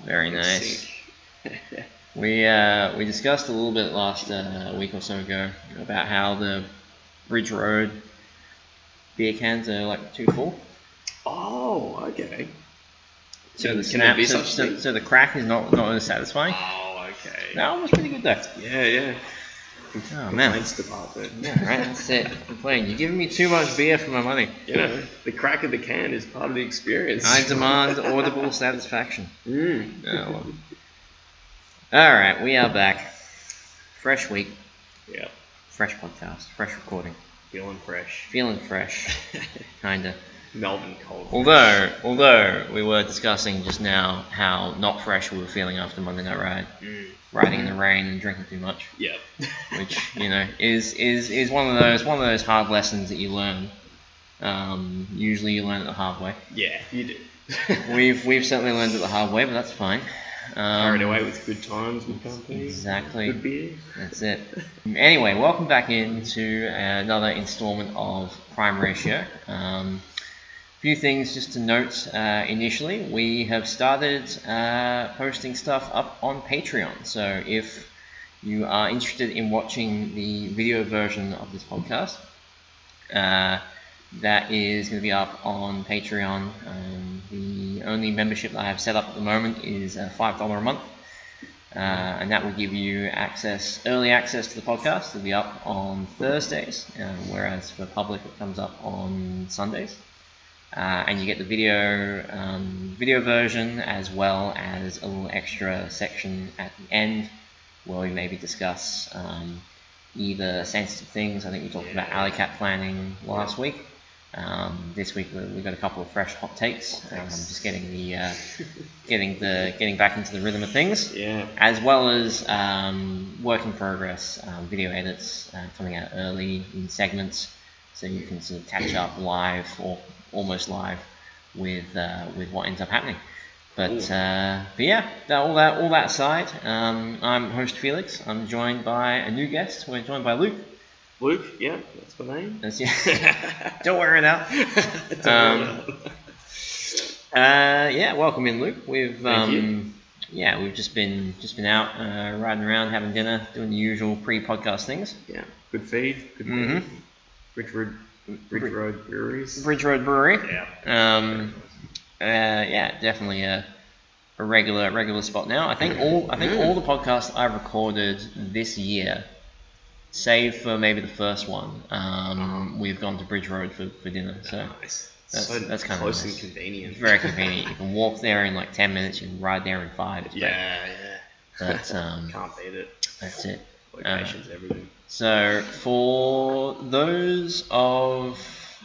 Very nice. We discussed a little bit last week or so ago about how the Bridge Road beer cans are like too full. Oh, okay. So the crack is not as satisfying. Oh, okay. That was pretty good though. Yeah. Oh man. Complaints department. Yeah, right. That's it. Complain. You're giving me too much beer for my money. You know, the crack of the can is part of the experience. I demand audible satisfaction. Mm. Oh, well. All right, we are back. Fresh week. Yeah. Fresh podcast. Fresh recording. Feeling fresh. Kinda. Melbourne cold. Although we were discussing just now how not fresh we were feeling after Monday Night Ride, riding in the rain and drinking too much. Yeah. Which is one of those hard lessons that you learn. Usually you learn it the hard way. Yeah, you do. We've certainly learned it the hard way, but that's fine. Carried away with good times, good company. Exactly. Good beer. That's it. Anyway, welcome back into another installment of Prime Ratio. Few things just to note initially. We have started posting stuff up on Patreon. So if you are interested in watching the video version of this podcast, that is going to be up on Patreon. The only membership that I have set up at the moment is $5 a month. And that will give you early access to the podcast. It'll be up on Thursdays, whereas for public it comes up on Sundays. And you get the video version, as well as a little extra section at the end where we maybe discuss either sensitive things. I think we talked about alley cat planning last week. This week we've got a couple of fresh hot takes. Just getting back into the rhythm of things. Yeah. As well as work in progress video edits coming out early in segments, so you can sort of catch up live or almost live with what ends up happening. But yeah, all that aside, I'm host Felix. I'm joined by a new guest. We're joined by Luke. Luke, yeah, that's my name. Don't wear it out. Yeah, welcome in, Luke. Thank you. Yeah, we've just been out riding around, having dinner, doing the usual pre-podcast things. Yeah, good feed, good feed. Bridge Road Breweries. Bridge Road Brewery. Yeah. Yeah, definitely a regular spot now. I think all the podcasts I've recorded this year, save for maybe the first one, we've gone to Bridge Road for dinner. So nice. That's kind of close nice. and convenient. Very convenient. You can walk there in like 10 minutes. You can ride there in 5. It's great. Yeah. But can't beat it. That's it. Location's everything. So for those of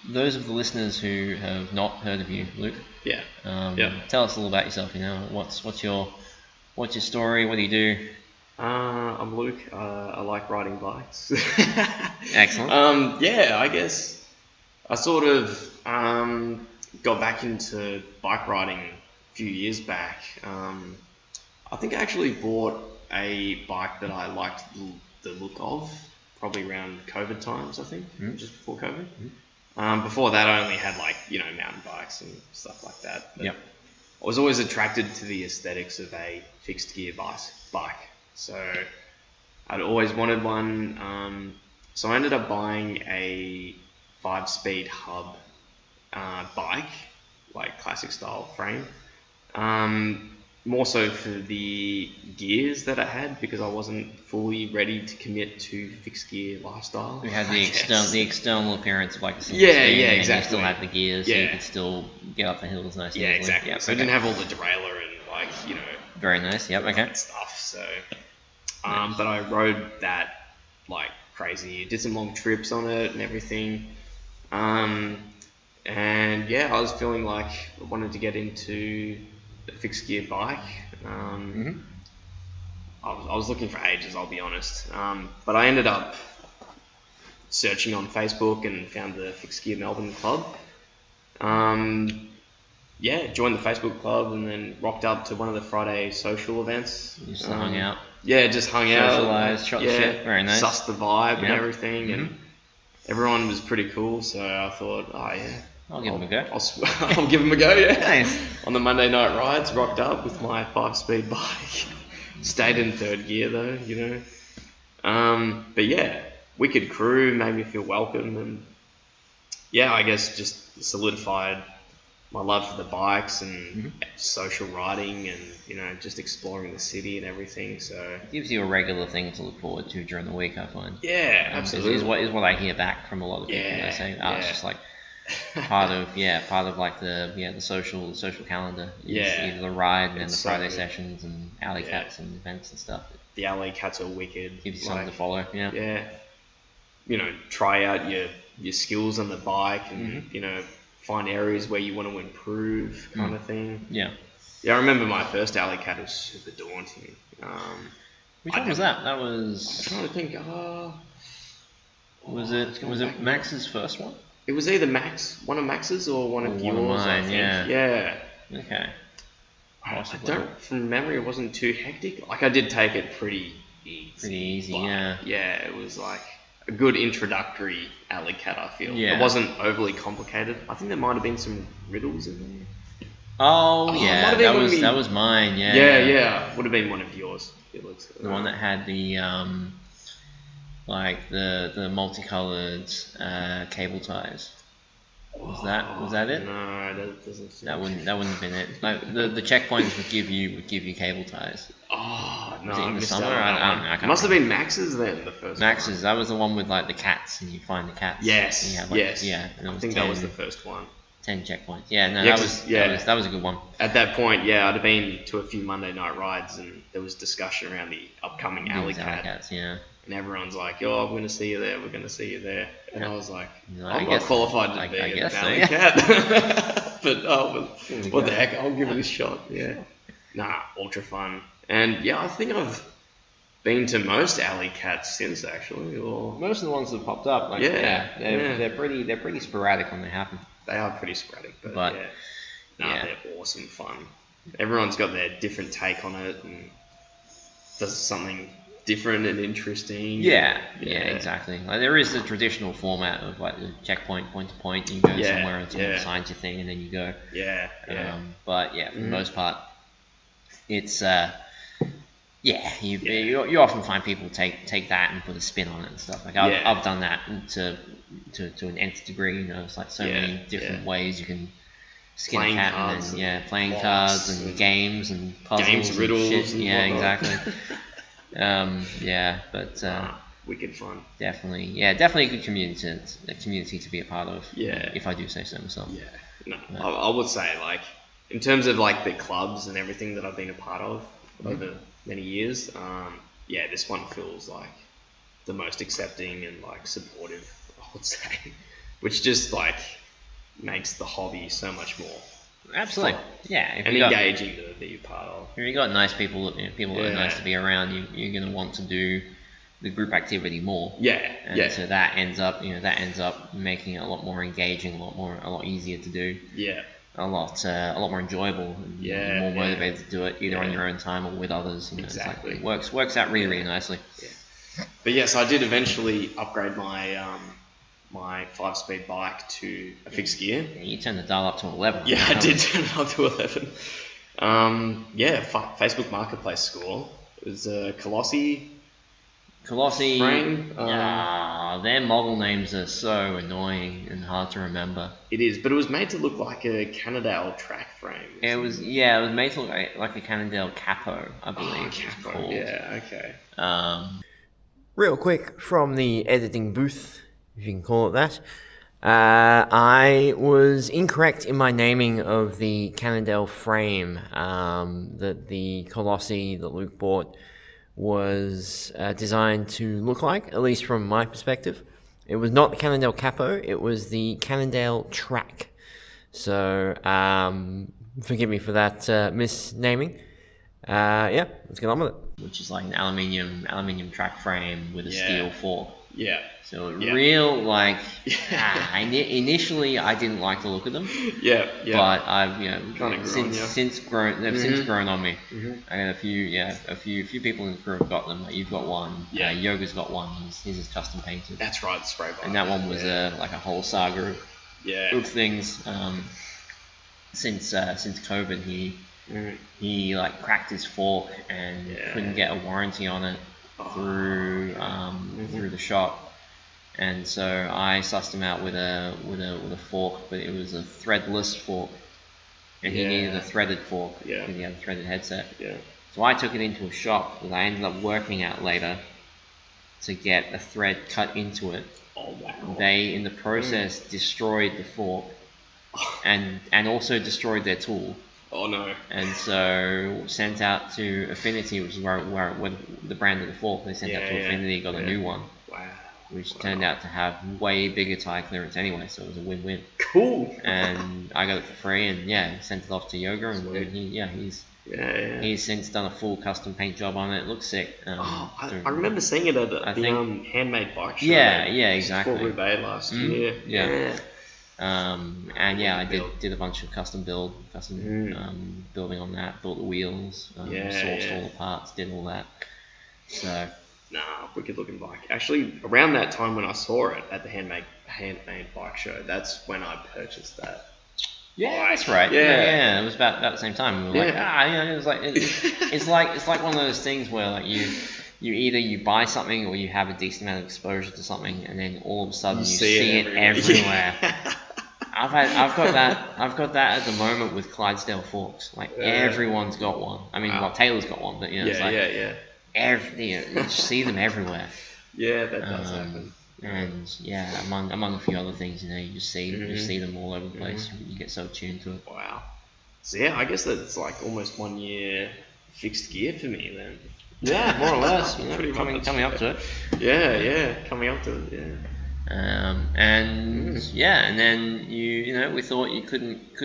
the listeners who have not heard of you, Luke, tell us a little about yourself. You know, what's your story? What do you do? I'm Luke. I like riding bikes. Excellent. Yeah, I guess I sort of got back into bike riding a few years back. I think I actually bought a bike that I liked the look of, probably around COVID times, I think, just before COVID. Before that, I only had mountain bikes and stuff like that. But I was always attracted to the aesthetics of a fixed gear bike. So I'd always wanted one. So I ended up buying a 5-speed hub bike, like classic style frame. More so for the gears that I had, because I wasn't fully ready to commit to fixed gear lifestyle. We had the external appearance of like a single speed, and exactly. you still had the gears, so you could still get up the hills nice and easily. Exactly. Yep, so I didn't have all the derailleur and very nice. Yep. Okay. Stuff. So, but I rode that like crazy. Did some long trips on it and everything. And yeah, I was feeling like I wanted to get into a fixed gear bike. I was looking for ages, I'll be honest. But I ended up searching on Facebook and found the Fixed Gear Melbourne club. Joined the Facebook club and then rocked up to one of the Friday social events. You just hung out. Yeah, just hung out. Socialised, shot the shit. Very nice. Sussed the vibe and everything. And everyone was pretty cool, so I thought, I'll give them a go. I'll give them a go, yeah. Nice. On the Monday night rides, rocked up with my 5-speed bike. Stayed in third gear though, you know. But yeah, wicked crew, made me feel welcome, and yeah, I guess just solidified my love for the bikes and social riding, and you know, just exploring the city and everything. So It gives you a regular thing to look forward to during the week, I find. yeah, absolutely. Is what I hear back from a lot of people. They say, it's just like part of like the social calendar. Either the ride and then the Friday sessions and alley cats and events and stuff. The alley cats are wicked. Gives you something to follow. Yeah. You know, try out your skills on the bike, and you know, find areas where you want to improve, kind of thing. Yeah. Yeah, I remember my first alley cat was super daunting. Which one was that? That was. I'm trying to think. Was it Max's first one? It was either one of Max's or one of yours. One of mine, I think. Yeah. Okay. I don't, from memory, it wasn't too hectic. Like, I did take it pretty easy. Pretty easy, yeah. Yeah, it was like a good introductory alley cat, I feel. Yeah. It wasn't overly complicated. I think there might have been some riddles in there. Oh yeah, that was mine. Yeah. Yeah. Would have been one of yours, Felix. The one that had the like the multicolored cable ties. Was that it? No, that doesn't. That wouldn't have been it. Like the checkpoints would give you cable ties. Oh no! Was it in I the missed summer? out on I don't know. I can't Must have remember. been Max's then. The first. Max's. One. That was the one with like the cats, and you find the cats. Yes. And you have, like, yes. Yeah. And I think that was the first one. 10 checkpoints. Yeah. No, Yeah, that was a good one. At that point, yeah, I'd have been to a few Monday night rides, and there was discussion around the upcoming alley cats. Yeah. And everyone's like, "Oh, I'm going to see you there. We're going to see you there." And I was like, I "I'm guess- not qualified to I be an guess so, alley yeah. cat." But what the heck? I'll give it a shot. Yeah. Nah, ultra fun. And yeah, I think I've been to most alley cats since, actually. Or Most of the ones that popped up, they're pretty sporadic when they happen. they are pretty sporadic, but But, yeah. They're awesome fun. Everyone's got their different take on it and does something different and interesting. Yeah, exactly. Like there is the traditional format of like the checkpoint, point to point. You go somewhere and someone assigns your thing, and then you go. Yeah. But yeah, for the most part, it's you often find people take that and put a spin on it and stuff. Like I've done that to an nth degree. You know, it's like so many different ways you can skin a cat, and then playing cards and games and puzzles, games, riddles, and shit. and whatnot. Exactly. Wicked fun. Definitely a good community to be a part of. Yeah. If I do say so myself. Yeah. No, I would say, like, in terms of like the clubs and everything that I've been a part of over many years, this one feels like the most accepting and like supportive, I would say, which just like makes the hobby so much more Absolutely. fun. Yeah. And engaging to be a part of. If you got nice people, people that are nice to be around, you're going to want to do the group activity more. So that ends up making it a lot more engaging, a lot easier to do. Yeah. A lot more enjoyable. And you're more motivated to do it either on your own time or with others. You know, exactly. It's like, it works out really nicely. Yeah. But yes, I did eventually upgrade my my 5-speed bike to a fixed gear. Yeah, you turned the dial up to 11. Yeah, I did turn it up to 11. Facebook Marketplace score. It was a Colossi frame. Their model names are so annoying and hard to remember. It is, but it was made to look like a Cannondale track frame. It was made to look like a Cannondale Capo, I believe. Capo. Called. Yeah, okay. Real quick from the editing booth, if you can call it that. I was incorrect in my naming of the Cannondale frame that the Colossi that Luke bought was designed to look like, at least from my perspective. It was not the Cannondale Capo, it was the Cannondale Track. So, forgive me for that misnaming. Let's get on with it. Which is like an aluminium track frame with a steel fork. Yeah. So initially I didn't like the look of them. Yeah. But I've since grown on me. I got a few people in the crew have got them. Like you've got one. Yoga's got one. His is custom painted. That's right, spray bar. And that one was like a whole saga of things. Since COVID, he like cracked his fork and couldn't get a warranty on it through the shop, and so I sussed him out with a fork, but it was a threadless fork, and he needed a threaded fork because he had a threaded headset. Yeah. So I took it into a shop that I ended up working at later to get a thread cut into it. Oh wow! They, in the process, destroyed the fork and also destroyed their tool. Oh no! And so sent out to Affinity, which is where the brand of the fork. They sent out to Affinity, got a new one. Wow. Which turned out to have way bigger tire clearance anyway, so it was a win-win. Cool. And I got it for free, and sent it off to Yoga, and he's since done a full custom paint job on it. It looks sick. I remember seeing it at the handmade bike show. Yeah, exactly. For Roobaix last year. Yeah. I did a bunch of custom building on that. Built the wheels, sourced all the parts, did all that. So. Wicked looking bike. Actually, around that time when I saw it at the handmade bike show, that's when I purchased that. Yeah, that's right. Yeah. It was about the same time. We were it was like it's like one of those things where like you either buy something or you have a decent amount of exposure to something, and then all of a sudden you see it everywhere. I've got that at the moment with Clydesdale forks. Like everyone's got one. I mean, Taylor's got one, but it's like you see them everywhere. Yeah, that does happen. And among a few other things, you just see them all over the place. You get so attuned to it. Wow. So I guess that's like almost 1 year fixed gear for me then. Yeah, more or less. Coming up to it. Yeah, coming up to it. Yeah. And then we thought you couldn't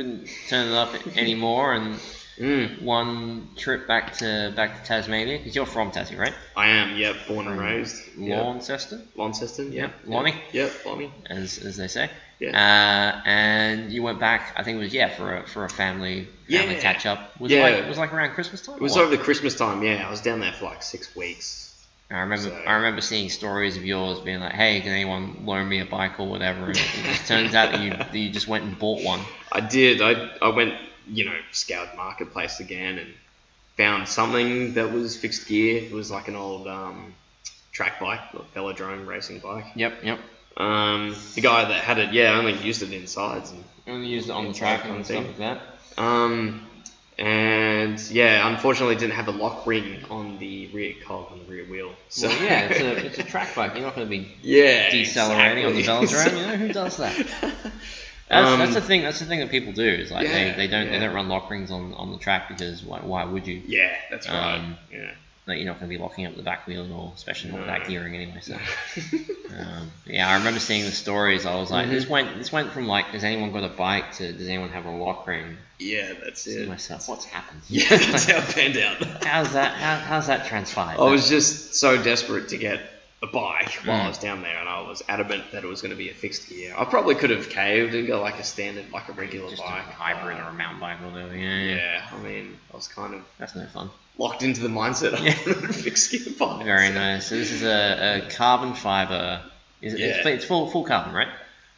turn it up anymore, and one trip back to Tasmania, because you're from Tassie, right? I am. Yep, born and raised. Launceston. Yep. Lonnie. Yep, Lonnie. As they say. Yeah. And you went back. I think it was for a family catch up. It was like around Christmas time. It was over the Christmas time. Yeah, I was down there for like 6 weeks. I remember seeing stories of yours being like, "Hey, can anyone loan me a bike or whatever?" And it turns out that you just went and bought one. I did. I went, scoured Marketplace again and found something that was fixed gear. It was like an old track bike, velodrome racing bike. Yep. The guy that had it, only used it insides and only used it on the track and stuff like that. And unfortunately didn't have a lock ring on the rear cog, on the rear wheel. So it's a track bike. You're not going to be decelerating on the velodrome. Who does that? That's the thing. That's the thing that people do. Is like they don't run lock rings on the track because why would you? Yeah, that's right. Like you're not going to be locking up the back wheel, or especially not back gearing anyway. So I remember seeing the stories. I was like, this went from like, has anyone got a bike to does anyone have a lock ring? Yeah, that's it. To myself, what's happened? Yeah, that's how it panned out. How's that transpired? I was just so desperate to get a bike while I was down there, and I was adamant that it was going to be a fixed gear. I probably could have caved and got like a standard, like a regular just bike, a hybrid or a mountain bike or whatever. Yeah. I mean, I was kind of that's no fun. Locked into the mindset of a fixed gear bike. Very nice. So this is a carbon fiber. It's full carbon, right?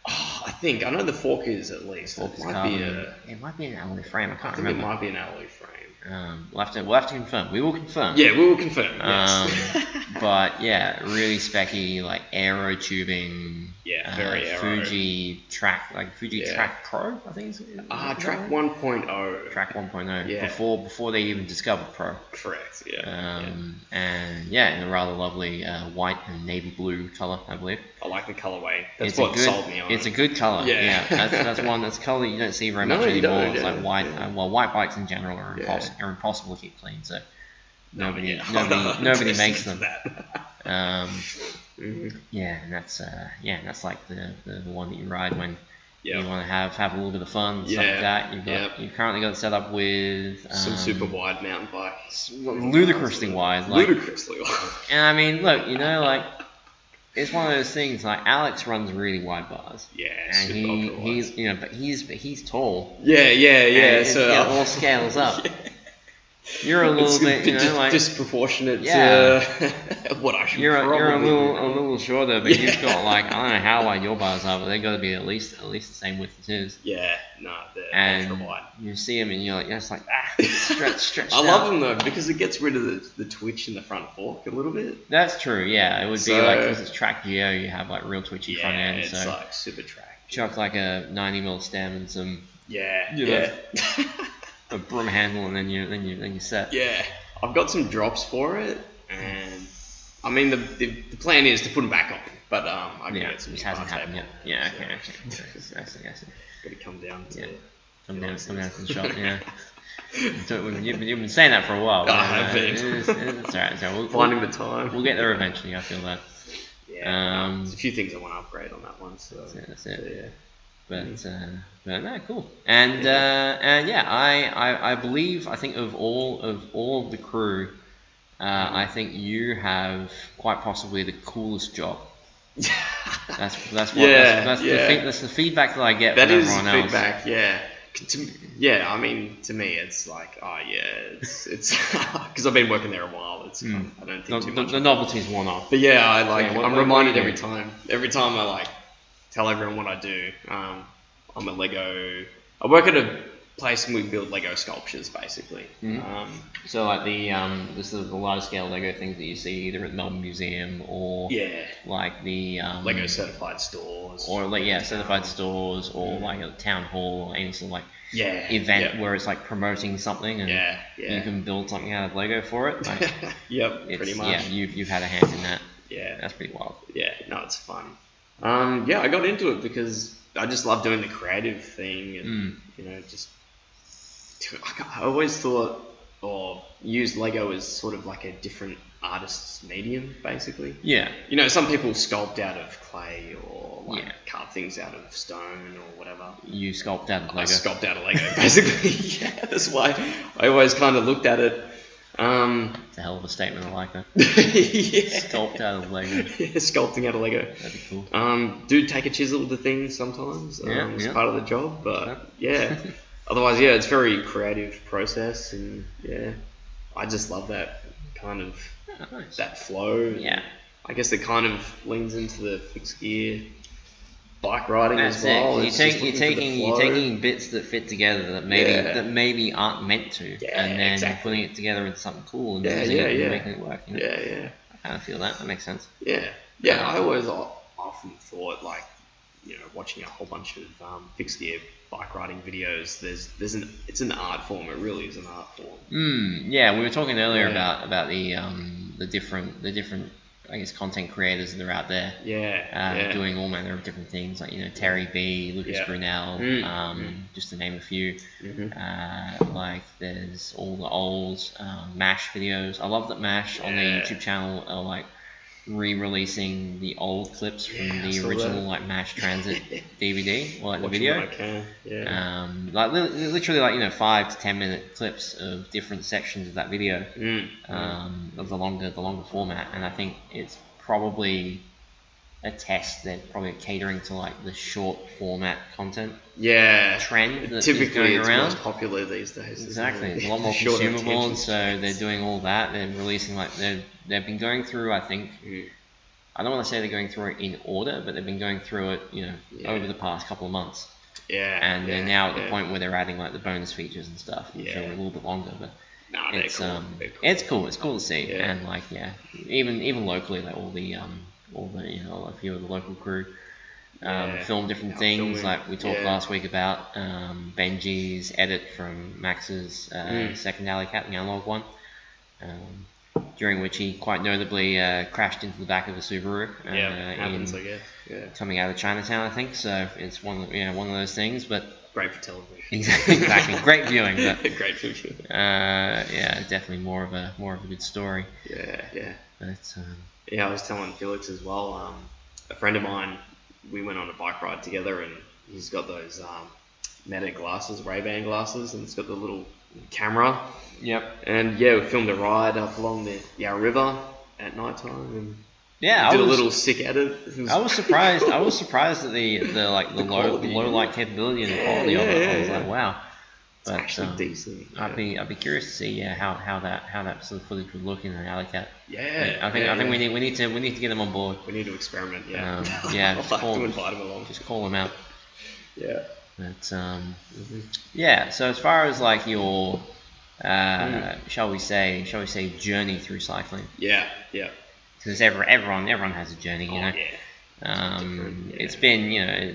Oh, I know the fork is at least. It might be an alloy frame. I can't remember. It might be an alloy frame. We'll have to confirm. We will confirm. Yeah, we will confirm. Yes. But really specky, like aero tubing. Yeah, very aero. Fuji Track Pro, I think it's Track 1.0. Track 1.0. Yeah. Before they even discovered Pro. Correct. Yeah. And in a rather lovely white and navy blue color, I believe. I like the colorway. That's what sold me on it. It's a good color. Yeah. That's color you don't see very much anymore. It's like white. White bikes in general are impossible to keep clean. So nobody makes them. And that's like the one that you ride when you want to have a little bit of fun, stuff like that. You've currently got it set up with some super wide mountain bikes, ludicrously wide. And I mean, look, it's one of those things. Like Alex runs really wide bars. Yeah, and he's tall. Yeah. So it all scales up. You're a little bit, disproportionate Yeah. to what I should you're probably a little shorter, but you've got like, I don't know how wide your bars are, but they got to be at least the same width as his. Yeah, no, they're And ultra wide. you see them and you're just like, stretch. I love them though because it gets rid of the twitch in the front fork a little bit. That's true. Yeah, it would be like, because it's track geo, you have like real twitchy front end. It's so like super track. chuck like a 90mm stem and some Yeah. a broom handle, and then you set. Yeah, I've got some drops for it, and I mean the plan is to put them back on, but I can get some. It hasn't happened yet. Yeah, okay. I see. Got to come down to. Come down to the shop. Yeah. You've been saying that for a while. It's alright. Finding the time. We'll get there eventually. I feel that. Yeah. There's a few things I want to upgrade on that one. So that's it. So, yeah. But no, cool. And I believe, I think of all of the crew, I think you have quite possibly the coolest job. That's the feedback that I get from everyone else. That is feedback, yeah. I mean, to me, it's like, it's because I've been working there a while. It's I don't think too much. The novelty's worn off. But yeah, I'm reminded every time. Every time I like tell everyone what I do. I'm a Lego. I work at a place and we build Lego sculptures, basically. So like the sort of the large scale Lego things that you see either at Melbourne Museum or like the Lego certified stores, or like certified stores, or like a town hall, or any sort of like event where it's like promoting something and you can build something out of Lego for it. Like, pretty much. Yeah, you've had a hand in that. Yeah, that's pretty wild. Yeah, no, it's fun. I got into it because I just love doing the creative thing, and just. I always thought or used Lego as sort of like a different artist's medium, basically. Yeah. Some people sculpt out of clay or carve things out of stone or whatever. You sculpt out of Lego. I sculpt out of Lego, basically. That's why I always kind of looked at it. It's a hell of a statement. I like that. Sculpt out of Lego. Sculpting out of Lego. That'd be cool. Do take a chisel to things sometimes. It's part of the job, but otherwise, it's very creative process, and I just love that kind of that flow. Yeah. I guess it kind of leans into the fixed gear bike riding as well. You're taking bits that fit together that maybe aren't meant to, and then putting it together into something cool and using it and making it work. I kind of feel that. That makes sense. I always often thought, like, watching a whole bunch of fixed gear bike riding videos, it's an art form. It really is an art form. We were talking earlier about the different I guess content creators that are out there. Doing all manner of different things, like Terry B, Lucas Brunel, just to name a few. Like there's all the old MASH videos. I love that MASH on their YouTube channel are like re-releasing the old clips from the original like MASH Transit DVD or like the video. Like literally like 5 to 10 minute clips of different sections of that video of the longer format, and I think it's probably a test. They're probably catering to like the short format content trend that typically is going around. It's most popular these days. Exactly, it's a lot more consumable, and so they're doing all that. They're releasing like they've been going through. I think I don't want to say they're going through it in order, but they've been going through it, over the past couple of months. And they're now at the point where they're adding like the bonus features and stuff, which are a little bit longer, but. It's cool. It's cool. It's cool to see, and like even locally, like all the a few of the local crew film different things. Like we talked last week about Benji's edit from Max's second alley cat, the analog one, during which he quite notably crashed into the back of a Subaru. Happens, I guess. Coming out of Chinatown, I think. So it's one of those things, but. Great for television. Exactly. Great viewing, but great for viewing. Definitely more of a good story. But I was telling Felix as well. A friend of mine, we went on a bike ride together, and he's got those Meta glasses, Ray-Ban glasses, and it's got the little camera. And we filmed a ride up along the Yarra River at night time, and did a little sick edit. I was surprised. At the low light capability and the quality of it. I was like, wow. It's actually decent. Yeah. I'd be curious to see how that sort of footage would look in an alley cat. Yeah. I think we need to get them on board. We need to experiment. Yeah. Yeah. I'll invite them along. Just call them out. Yeah. But yeah. So as far as like your shall we say journey through cycling? Yeah. Because everyone has a journey, you know. Yeah. It's been,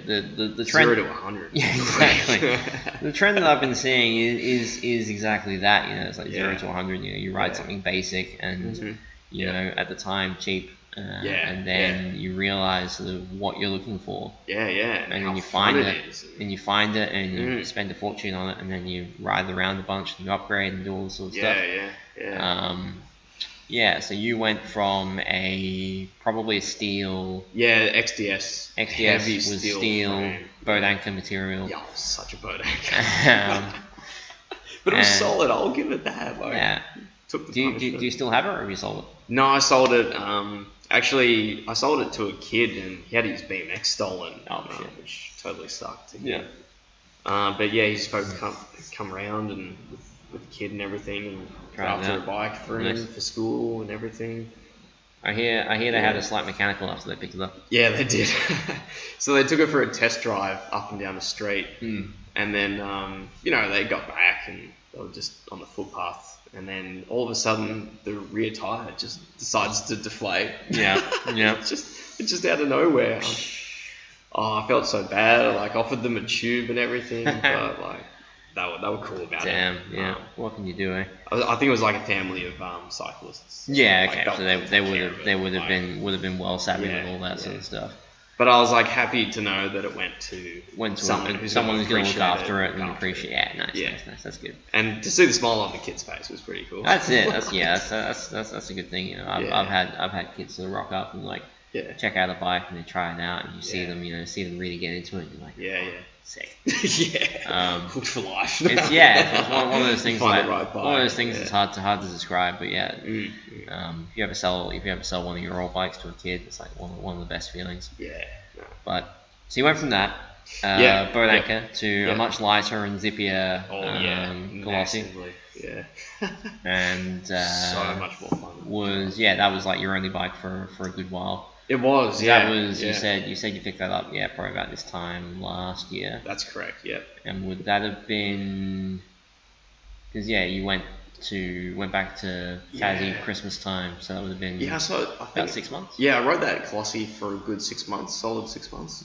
the trend 0 to 100. Yeah, exactly. The trend that I've been seeing is exactly that. It's like 0 to 100. You ride something basic and at the time cheap, and then you realize sort of what you're looking for. And then you find it, and you spend a fortune on it, and then you ride around a bunch and you upgrade and do all this sort of stuff. So you went from probably a steel. Yeah, XDS. XDS was steel boat anchor material. Yeah, it was such a boat anchor. But it was solid. I'll give it that. Like, took the do you still have it, or have you sold it? No, I sold it. Actually, I sold it to a kid, and he had his BMX stolen, which totally sucked. But yeah, he's supposed to come around and with the kid and everything, and after a bike for him for school and everything. I hear they had a slight mechanical after they picked it up. Yeah, they did. So they took it for a test drive up and down the street, and then they got back and they were just on the footpath, and then all of a sudden the rear tire just decides to deflate. Yeah. It's just out of nowhere. I felt so bad. I offered them a tube and everything, but they were cool about it. Damn, yeah. What can you do, eh? I think it was like a family of cyclists. Yeah, okay. So they would have been well savvy with all that sort of stuff. But I was happy to know that it went to someone who's going to look after it and appreciate it. Nice. That's good. And to see the smile on the kid's face was pretty cool. That's it. That's a good thing. I've had kids that rock up and check out a bike and they try it out, and you see them really get into it, and you're like, sick. Hooked for life. It's one of those things. One of those things that's hard to describe. But if you ever sell one of your old bikes to a kid, it's like one of the best feelings. But so you went from that boat anchor to a much lighter and zippier Colossi. And so much more fun. That was like your only bike for a good while. It was, That was you said you picked that up, probably about this time last year. That's correct, yeah. And would that have been? Because you went back to Tassie Christmas time, so that would have been so I think, about 6 months. Yeah, I rode that at Colossi for a good 6 months, solid 6 months.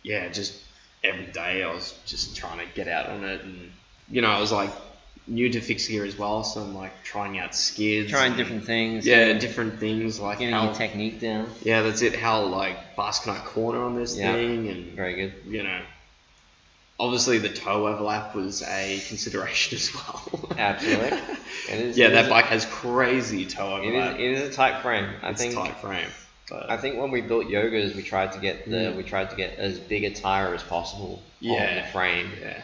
Just every day I was just trying to get out on it, and I was new to fixed gear as well, so I'm trying out skids, different things. Different things, getting your technique down. Yeah, that's it. How fast can I corner on this thing? And very good. Obviously the toe overlap was a consideration as well. Absolutely. That bike has crazy toe overlap. It is a tight frame. It's a tight frame. But I think when we built Yogas, we tried to get as big a tire as possible on the frame. Yeah.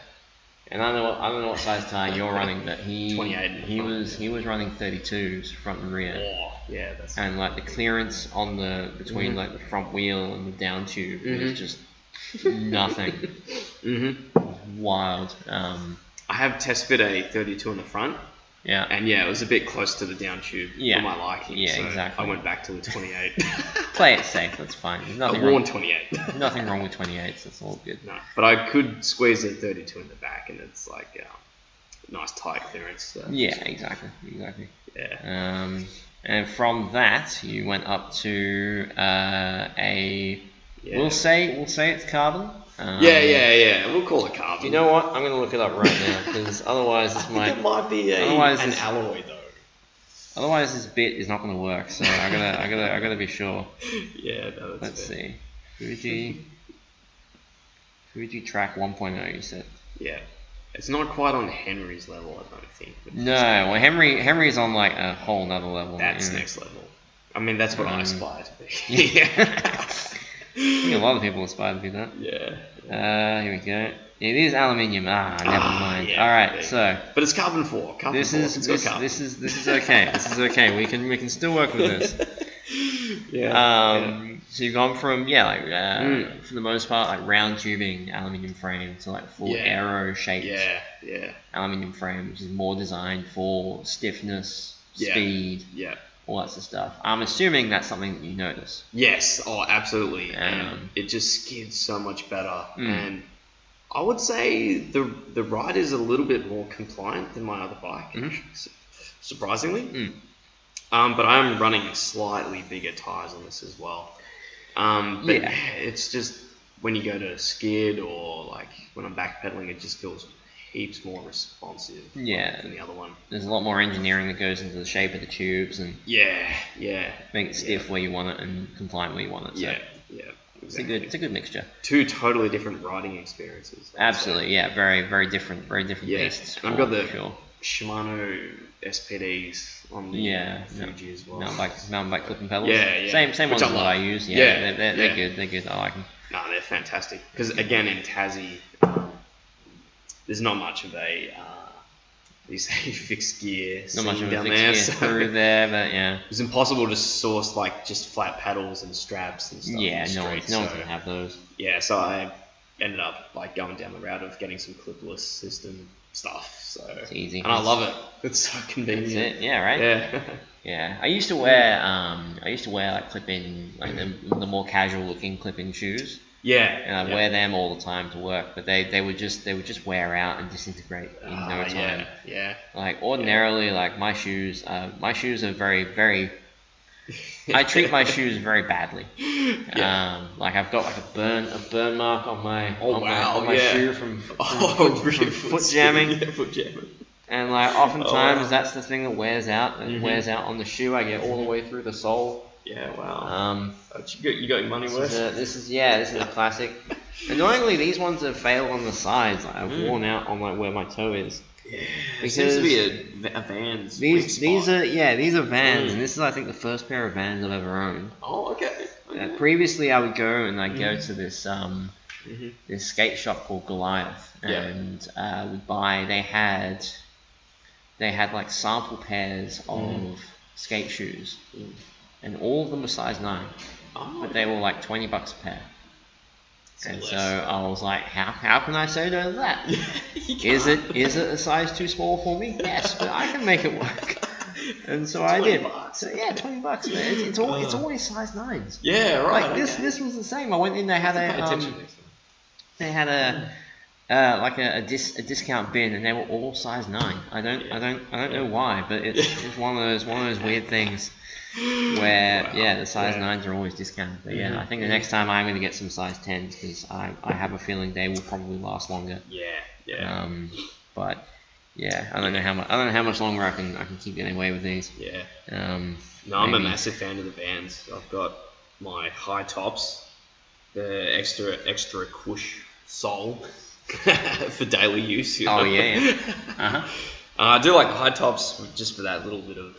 And I don't know what size tire you're running, but he 28. He was running 32s front and rear. Oh, yeah, that's. And the clearance on between the front wheel and the down tube was just nothing. It was wild. I have test fit a 32 in the front. Yeah. And it was a bit close to the down tube for my liking. Yeah, so exactly. I went back to the 28. Play it safe. That's fine. There's nothing I worn wrong. 28. Nothing wrong with 28s. That's all good. No, but I could squeeze a 32 in the back, and it's nice tight clearance. So. Yeah, exactly. Yeah. And from that, you went up to a. Yeah. We'll say it's carbon. We'll call it carbon. You know what? I'm gonna look it up right now, because otherwise this it might be an alloy though. Otherwise this bit is not gonna work. So I gotta be sure. Yeah, no, Let's see. Fuji track 1.0. You said. Yeah. It's not quite on Henry's level, I don't think. No, well Henry's on a whole nother level. That's next level. I mean, that's what I aspire to be. I think a lot of people aspire to be that. Yeah. Here we go. It is aluminium. Never mind. Yeah, all right, so. But it's carbon 4. This is okay. This is okay. We can still work with this. So you've gone from for the most part like round tubing aluminium frame to like full aero shaped aluminium frame, which is more designed for stiffness, speed, all that sort of stuff. I'm assuming that's something that you notice. Yes, absolutely. And it just skids so much better. And I would say the ride is a little bit more compliant than my other bike, surprisingly. But I'm running slightly bigger tyres on this as well. But it's just when you go to skid or like when I'm backpedaling, it just feels heaps more responsive than the other one. There's a lot more engineering that goes into the shape of the tubes and make it stiff where you want it and compliant where you want it. So Exactly. It's a good mixture. Two totally different riding experiences. Absolutely, very, very different beasts. I've got the Shimano SPDs on the Fuji as well. Mountain bike clipping pedals. Same ones that I use. They're good. They're good. I like them. No, they're fantastic. Because again, in Tassie, there's not much of a fixed gear not much of a down fixed there. Gear through there, but yeah, it's impossible to source like just flat paddles and straps and stuff. Yeah, no one's gonna have those. Yeah, so I ended up like going down the route of getting some clipless system stuff. So it's easy, and I love it. It's so convenient. That's it. Yeah, right. Yeah. Yeah, I used to wear like clip-in, like the more casual looking clip-in shoes. Yeah, and I'd wear them all the time to work, but they would just wear out and disintegrate in no time. Yeah. Like ordinarily, like my shoes are very, very. I treat my shoes very badly. Like I've got like a burn mark on my shoe from foot jamming. Foot jamming. And like oftentimes that's the thing that wears out. It wears out on the shoe. I get all the way through the sole. Yeah, wow. You got your money worth. This is a classic. Annoyingly, these ones have failed on the sides. Like, I've worn out on like where my toe is. Yeah, it seems to be a Vans. These are Vans, and this is I think the first pair of Vans I've ever owned. Oh, okay. Previously, I would go to this this skate shop called Goliath, and would buy. They had like sample pairs of skate shoes. And all of them were size 9, but they were like $20 a pair. And so I was like, how can I say no to that? Is it a size too small for me? Yes, but I can make it work. And so I did. So yeah, $20. Man. It's always size 9s. Yeah, right. Like this was the same. I went in. They had a discount bin, and they were all size 9. I don't know why, but it's one of those weird things. Where the size 9s are always discounted, but I think the next time I'm going to get some size 10s because I have a feeling they will probably last longer. But I don't know how much longer I can keep getting away with these. I'm a massive fan of the Vans. I've got my high tops, the extra cush sole for daily use. You know? I do like the high tops just for that little bit of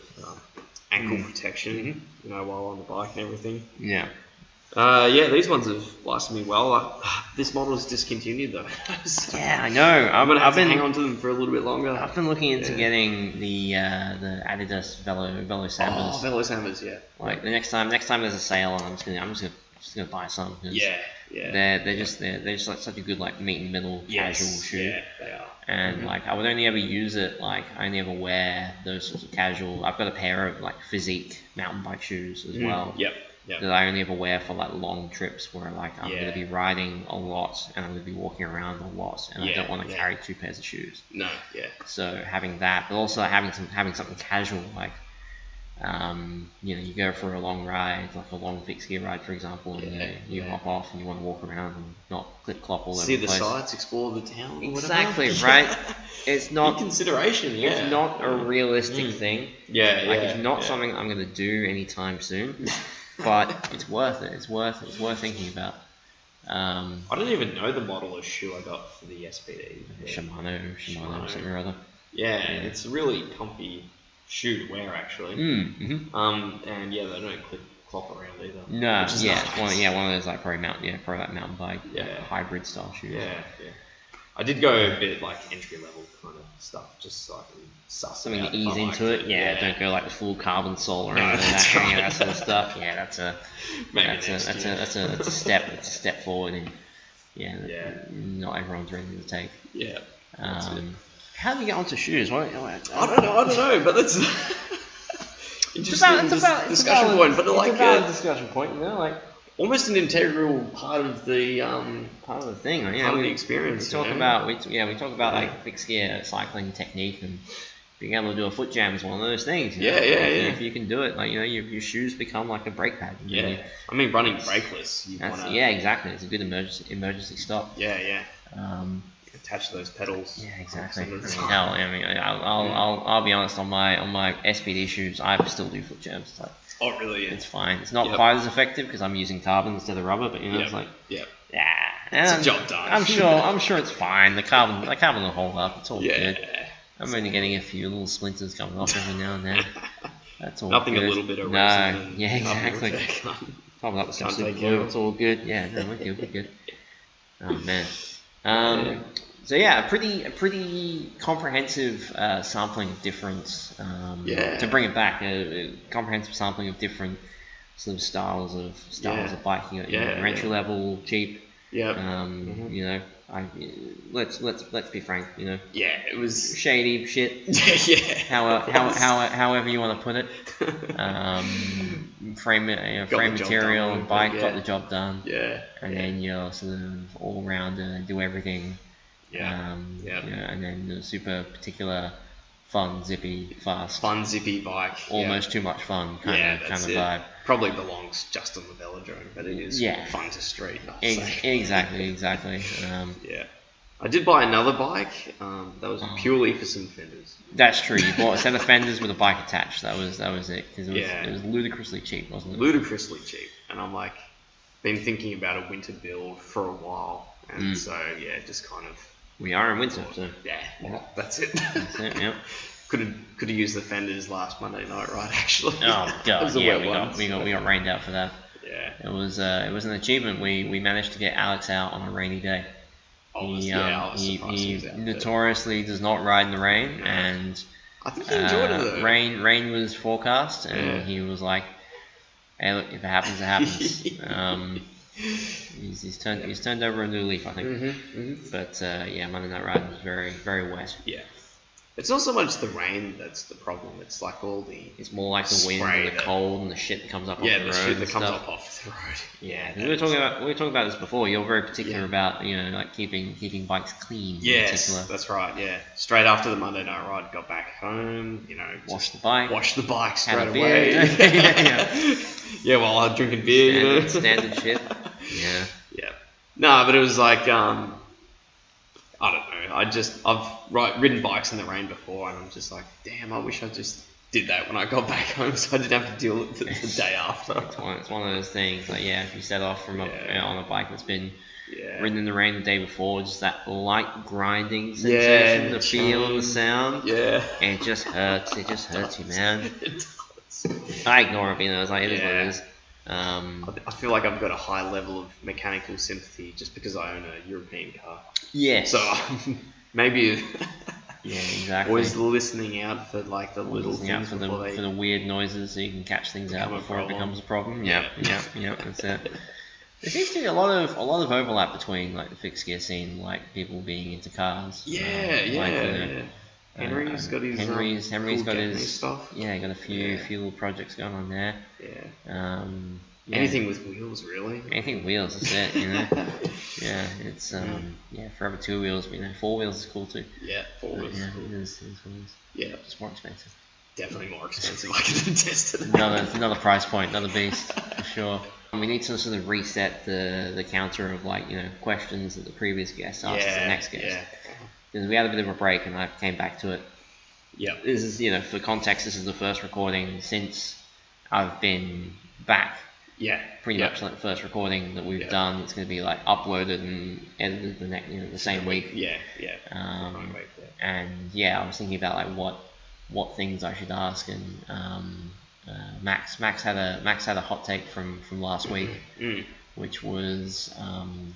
ankle protection, while on the bike and everything. These ones have lasted me well. This model is discontinued though. So I know. I'm gonna have to hang on to them for a little bit longer. I've been looking into getting the Adidas Velo Sambas. Oh, Velo Sambas, Like the next time there's a sale, I'm just gonna buy some. They're just like such a good like meet in the middle casual shoe. Yeah, they are. And like I would only ever use it I only ever wear those sorts of casual. I've got a pair of like physique mountain bike shoes as well. That I only ever wear for like long trips where like I'm going to be riding a lot and I'm going to be walking around a lot and I don't want to carry 2 pairs of shoes. No, So having that, but also having something casual like you go for a long ride, like a long fixed gear ride, for example, and you hop off and you want to walk around and not clip clop all over the place. See the sights, explore the town. Exactly, right? It's not consideration. It's not a realistic thing. It's not something I'm going to do anytime soon. But it's worth it. It's worth thinking about. I don't even know the model of shoe I got for the SPD. Shimano, something or other. It's a really comfy shoe to wear actually. And they don't clop around either. No, it's one of those like probably that mountain bike hybrid style shoes. I did go a bit like entry level kind of stuff just so I can suss something about to if I ease liked into it. Yeah, don't go like the full carbon sole or anything like that, right. that sort of stuff. Yeah, that's a step. It's a step forward, and not everyone's ready to take. Yeah. How do you get onto shoes? I don't know, but that's interesting discussion point. But like it's a discussion point, like almost an integral part of the thing. Part of the experience. We talk about like fixed gear cycling technique, and being able to do a foot jam is one of those things. If you can do it, like your shoes become like a brake pad. I mean, running brakeless. Exactly. It's a good emergency stop. Attach those pedals. Yeah, exactly. I'll be honest. On my SPD shoes, I still do foot jams. It's like, oh, really? It's fine. It's not quite as effective because I'm using carbon instead of rubber. But it's like, it's a job done. I'm sure it's fine. The carbon will hold up. It's all good. I'm only getting a few little splinters coming off every now and then. That's all. Nothing good. A little bit of resin. No. Yeah, exactly. Probably up with some super glue. It's all good. Yeah, no, we're good. Oh man. So a pretty comprehensive sampling of different. To bring it back, a comprehensive sampling of different sort of styles of biking. Entry level, cheap. Let's be frank. It was shady shit. However you want to put it. Frame material and bike got the job done. And then you're sort of all rounder, do everything. And then the super particular fun, zippy, fast, bike, almost too much fun kind of vibe. Probably belongs just on the velodrome, but it is fun to street. Exactly. I did buy another bike. That was purely for some fenders. That's true. You bought a set of fenders with a bike attached. That was it. Because it was ludicrously cheap, wasn't it? Ludicrously cheap, and I'm like, been thinking about a winter build for a while, and just kind of. We are in winter, so that's it. Yeah. Could have used the fenders last Monday night, right? Actually. Oh god, we got rained out for that. Yeah. It was an achievement. We managed to get Alex out on a rainy day. He notoriously does not ride in the rain, and I think he enjoyed it though. Rain was forecast, and he was like, "Hey, look, if it happens, it happens." He's turned over a new leaf, I think. But Monday Night Ride was very, very wet. Yeah. It's not so much the rain that's the problem. It's like all the. It's more like the wind and the cold and the shit that comes up off the road. Yeah, the shit that comes up off the road. Yeah, we were talking about this before. You're very particular about like keeping bikes clean. Yes, that's right. Yeah, straight after the Monday Night Ride, got back home. Wash the bike straight away. While I'm drinking beer. Standard shit. Yeah. No, but it was like I don't know. I've ridden bikes in the rain before, and I'm just like, damn, I wish I just did that when I got back home, so I didn't have to deal with it the day after. It's one of those things. Like, if you set off from on a bike that's been ridden in the rain the day before, just that light grinding sensation, the feel and the sound. Yeah. And it just hurts. It just hurts you, man. It does. I ignore it, it's like, it is what it is. I feel like I've got a high level of mechanical sympathy just because I own a European car. Yes. So maybe exactly. Always listening out for like the little things for the weird noises, so you can catch things out before it becomes a problem. Yeah. That's it. There seems to be a lot of overlap between like the fixed gear scene, like people being into cars. Henry's got his Henry's got his stuff. Yeah, got a few little projects going on there. Anything with wheels, really. Anything with wheels, that's it. It's forever 2 wheels, but 4 wheels is cool too. Yeah, 4 wheels. Yeah, it is cool. Yeah, it's more expensive. Definitely more expensive. I can attest to that. Another price point, another beast for sure. We need to sort of reset the counter of questions that the previous guest asked the next guest. Yeah. Because we had a bit of a break, and I came back to it. Yeah. This is, for context, this is the first recording since I've been back. Yeah. Pretty much like the first recording that we've done. It's going to be like uploaded and edited the same week. Yeah. And I was thinking about like what things I should ask, and Max had a hot take from last week, which was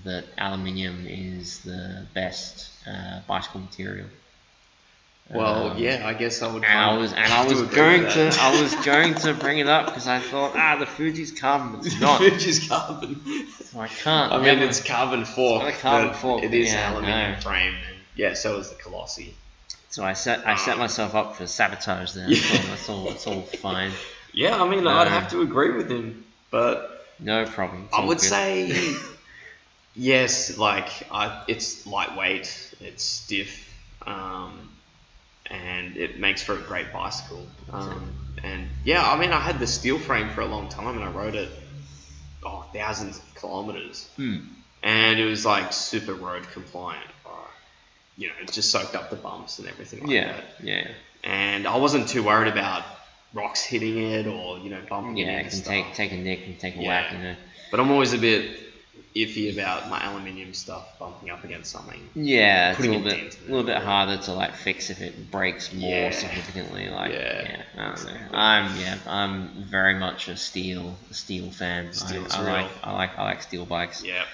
that aluminium is the best bicycle material. Well, yeah, I guess I would. And I was going to bring it up because I thought, the Fuji's carbon. It's not. Fuji's carbon. So I can't. I mean, it's carbon fork. It's a carbon fork. It is yeah, aluminium no. frame. And yeah, so is the Colossi. So I set myself up for sabotage there. That's all fine. Yeah, I mean, I'd have to agree with him, but no problem. I would say yes. Like, it's lightweight, it's stiff, and it makes for a great bicycle. And yeah, I mean, I had the steel frame for a long time, and I rode it thousands of kilometers, and it was like super road compliant. You know, it just soaked up the bumps and everything like that. Yeah. And I wasn't too worried about rocks hitting it or, bumping it. Yeah, it can take a nick and take a whack, But I'm always a bit iffy about my aluminium stuff bumping up against something. Yeah, it's a little bit harder to like fix if it breaks more significantly. Like, I don't know. I'm very much a steel fan. I like steel bikes. Yeah.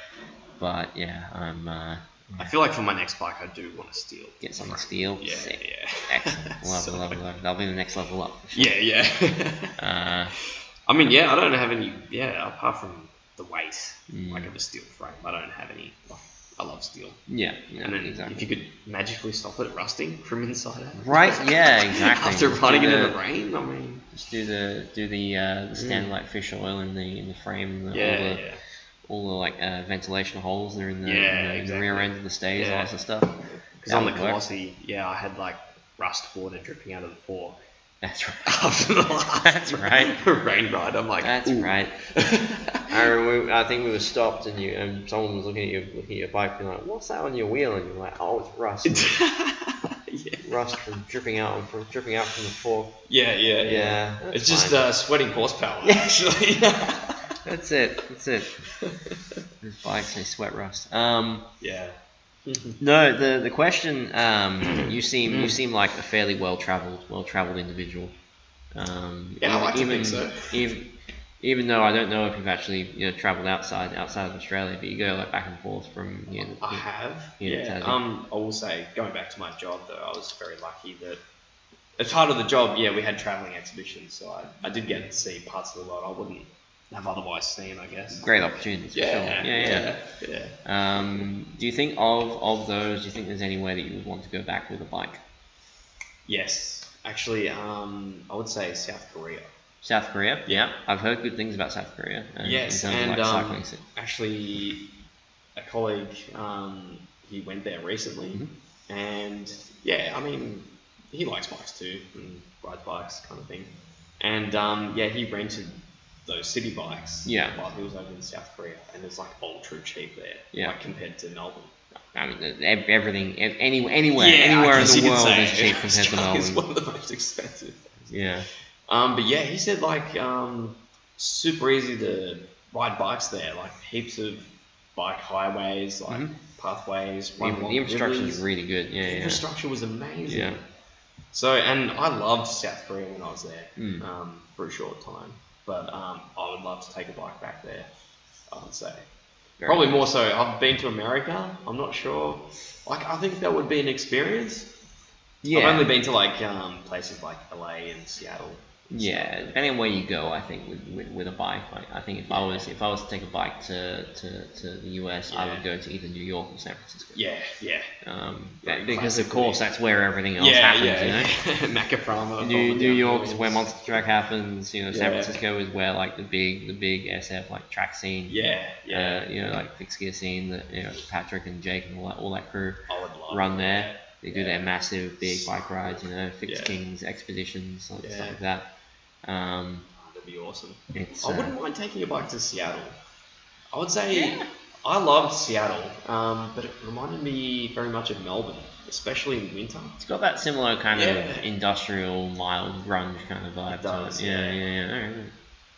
But yeah, I feel like for my next bike, I do want to steel. Get something steel. Yeah, sick. Excellent. Love. That'll be the next level up. For sure. Yeah. I mean, I don't have any. Yeah, apart from the weight, like of a steel frame, I don't have any. I love steel. Yeah, and then exactly. If you could magically stop it rusting from inside out. Right. Yeah. Exactly. After running it in the rain, I mean, just do the standard like fish oil in the frame. All the like ventilation holes that are in the rear end of the stays, all that sort of stuff. Because on the Colossi, I had like rust water dripping out of the fork. That's right. After the last rain ride, I'm like, that's right. I think we were stopped and someone was looking at your bike and like, what's that on your wheel? And you're like, oh, it's rust. Rust from dripping out from the fork. Yeah. It's just sweating horsepower, actually. That's it. These bikes, they sweat rust. No, the question. You seem like a fairly well traveled individual. I like to think so. Even though I don't know if you've actually traveled outside of Australia, but you go like back and forth from here. I have. I will say, going back to my job though, I was very lucky that as part of the job, we had travelling exhibitions, so I did get to see parts of the world I wouldn't have otherwise seen, I guess. Great opportunities for sure. Yeah. Do you think of those? Do you think there's any way that you would want to go back with a bike? Yes, actually, I would say South Korea. South Korea, yeah. I've heard good things about South Korea. Yes, and actually, a colleague, he went there recently, and I mean, he likes bikes too, and rides bikes, kind of thing. And he rented those city bikes while he was over in South Korea, and it's like ultra cheap there, like compared to Melbourne. I mean, everything, anywhere in the world is cheap compared to Melbourne. It's one of the most expensive. Yeah. But he said like super easy to ride bikes there, like heaps of bike highways, like pathways. The infrastructure is really good. The infrastructure was amazing. Yeah. So, and I loved South Korea when I was there for a short time. But I would love to take a bike back there, I would say. Probably more so. I've been to America. I'm not sure. Like, I think that would be an experience. Yeah. I've only been to like places like LA and Seattle. Yeah, depending on where you go, I think with a bike, like, I think if I was to take a bike to the US, I would go to either New York or San Francisco. Because of course that's where everything else happens. Macaframa. New York is where Monster Truck happens. San Francisco is where like the big SF like track scene. Like Fixed Gear scene that Patrick and Jake and all that crew run there. They do their massive big bike rides, Fixed Kings expeditions, stuff like that. That'd be awesome. I wouldn't mind taking a bike to Seattle. I would say I loved Seattle, but it reminded me very much of Melbourne, especially in winter. It's got that similar kind of industrial, mild grunge kind of vibe. It does, yeah.